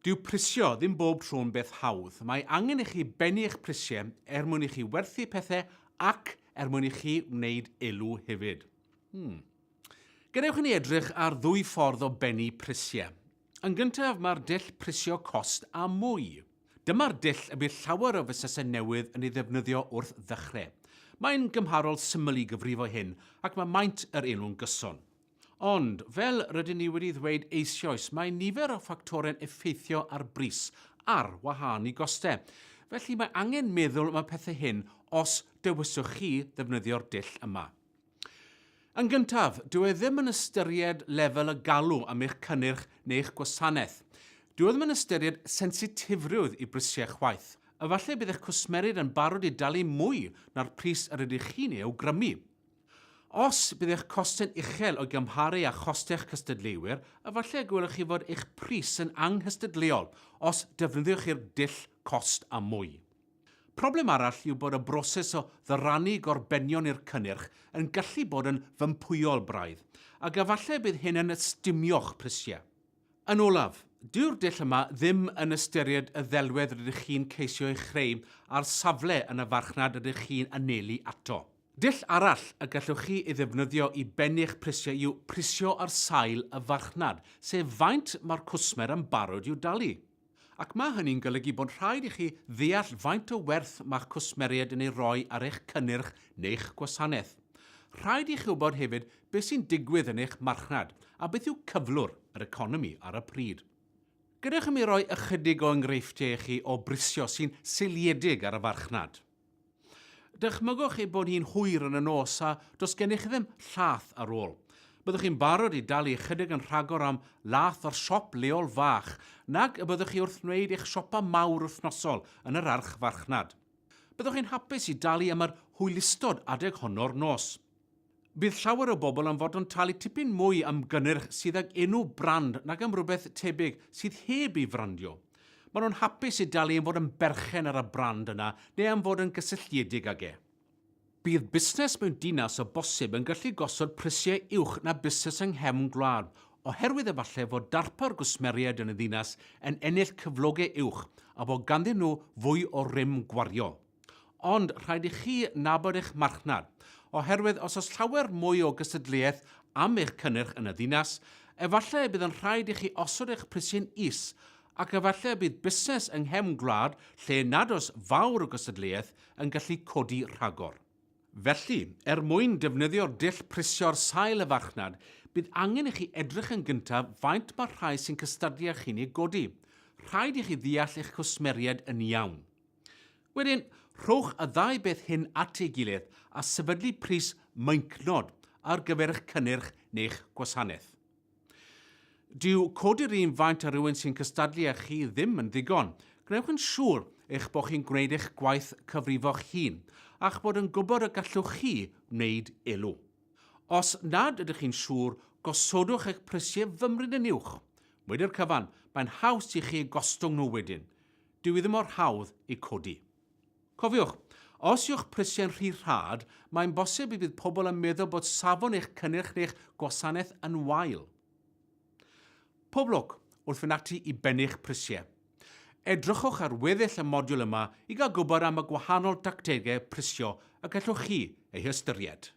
Dyw prisio ddim bob tro'n beth hawdd. Mae angen I chi bennu eich prisiau mwyn I chi werthu pethau ac mwyn I chi wneud elw hefyd. Gadewch I ni edrych ar ddwy ffordd o bennu prisiau. Yn gyntaf, mae'r dull prisio cost a mwy. Dyma'r dull y bydd llawer o fusnesau newydd yn ei ddefnyddio wrth ddechrau. Mae'n gymharol syml I gyfrifo hyn ac mae maint yr elw'n gyson. Ond, fel rydyn ni wedi ddweud eisoes, mae nifer o ffactorau'n effeithio ar bris ar wahân I gostau. Felly mae angen meddwl am y pethau hyn os dywyswch chi ddefnyddio'r dull yma. Yn gyntaf, dyw e ddim yn ystyried lefel y galw am eich cynnyrch neu eich gwasanaeth. Dyw e ddim yn ystyried sensitifrwydd I brisiau chwaith. Efallai bydd eich cwsmerid yn barod I dalu mwy na'r pris yr ydych chi'n ei awgrymu. Os bydd eich costau'n uchel o gymharu â chostau'ch cystadleuwyr, efallai gwelwch chi fod eich pris yn anghystadleuol os defnyddiwch chi'r dull cost a mwy. Problem arall yw bod y broses o ddyrannu gorbenion i'r cynnyrch yn gallu bod yn fympwyol braidd, ac efallai bydd hyn yn ystymio'ch prisiau. Yn olaf, dyw'r dull yma ddim yn ystyried y ddelwedd rydych chi'n ceisio ei chreu a'r safle yn y farchnad rydych chi'n anelu ato. Dull arall y gallwch chi ei ddefnyddio I bennu'ch prisiau yw prisio ar sail y farchnad, sef faint mae'r cwsmer yn barod i'w dalu. Ac mae hynny'n golygu bod rhaid I chi ddeall faint o werth mae'ch cwsmeriad yn ei roi ar eich cynnyrch neu'ch gwasanaeth. Rhaid I chi wybod hefyd beth sy'n digwydd yn eich marchnad a beth yw cyflwr yr economi ar y pryd. Gadewch I mi roi ychydig o enghreifftiau I chi o brisio sy'n seiliedig ar y farchnad. Dychmygwch chi bod hi'n hwyr yn y nos a does gennych chi ddim llath ar ôl. Byddwch chi'n barod I dalu ychydig yn rhagor am lath o'r siop leol fach, nag y byddwch chi wrth wneud eich siopa mawr wythnosol yn yr arch farchnad. Byddwch chi'n hapus I dalu am yr hwylistod adeg honno'r nos. Bydd llawer o bobl yn fod yn talu tipyn mwy am gynnyrch sydd ag enw brand nag am rhywbeth tebyg sydd heb I frandio. Maen nhw'n hapus I dalu am fod yn berchen ar y brand yna neu am fod yn gysylltiedig ag e. Bydd busnes mewn dinas o bosib yn gallu gosod prisiau uwch na busnes yng nghefn gwlad, oherwydd efallai fod darpa'r gwsmeriad yn y ddinas yn ennill cyflogau uwch a bod ganddyn nhw fwy o rym gwario. Ond rhaid I chi nabod eich marchnad, oherwydd os oes llawer mwy o gystadleuaeth am eich cynnyrch yn y ddinas, efallai bydd yn rhaid I chi osod eich prisiau'n is, ac efallai bydd busnes yng nghefn gwlad lle nad oes fawr o gystadleuaeth yn gallu codi rhagor. Felly, mwyn defnyddio'r dull prisio'r sail y farchnad, bydd angen I chi edrych yn gyntaf faint mae'r rhai sy'n cystadlu â chi'n ei godi. Rhaid I chi ddeall eich cwsmeriad yn iawn. Wedyn, rhowch y ddau beth hyn at ei gilydd a sefydlu pris meincnod ar gyfer eich cynnyrch neu'ch gwasanaeth. Dyw codi'r un faint ar rywun sy'n cystadlu â chi ddim yn ddigon. Gnewch yn siŵr eich bod chi'n gwneud eich gwaith cyfrifo'ch hun, ac bod yn gwybod y gallwch chi wneud elw. Os nad ydych chi'n siŵr, gosodwch eich prisiau fymryd yn uwch. Wedi'r cyfan, mae'n haws I chi gostwng nhw wedyn. Dyw I ddim mor hawdd I codi. Cofiwch, os yw'ch prisiau'n rhy rhad, mae'n bosib I bydd pobl yn meddwl bod safon eich cynnyrch neu'ch gwasanaeth yn wael. Pob lwc wrth fynd ati I bennu'ch prisiau. Edrychwch ar weddill y modiwl yma I gael gwybod am y gwahanol dactegau prisio y gallwch chi eu hystyried.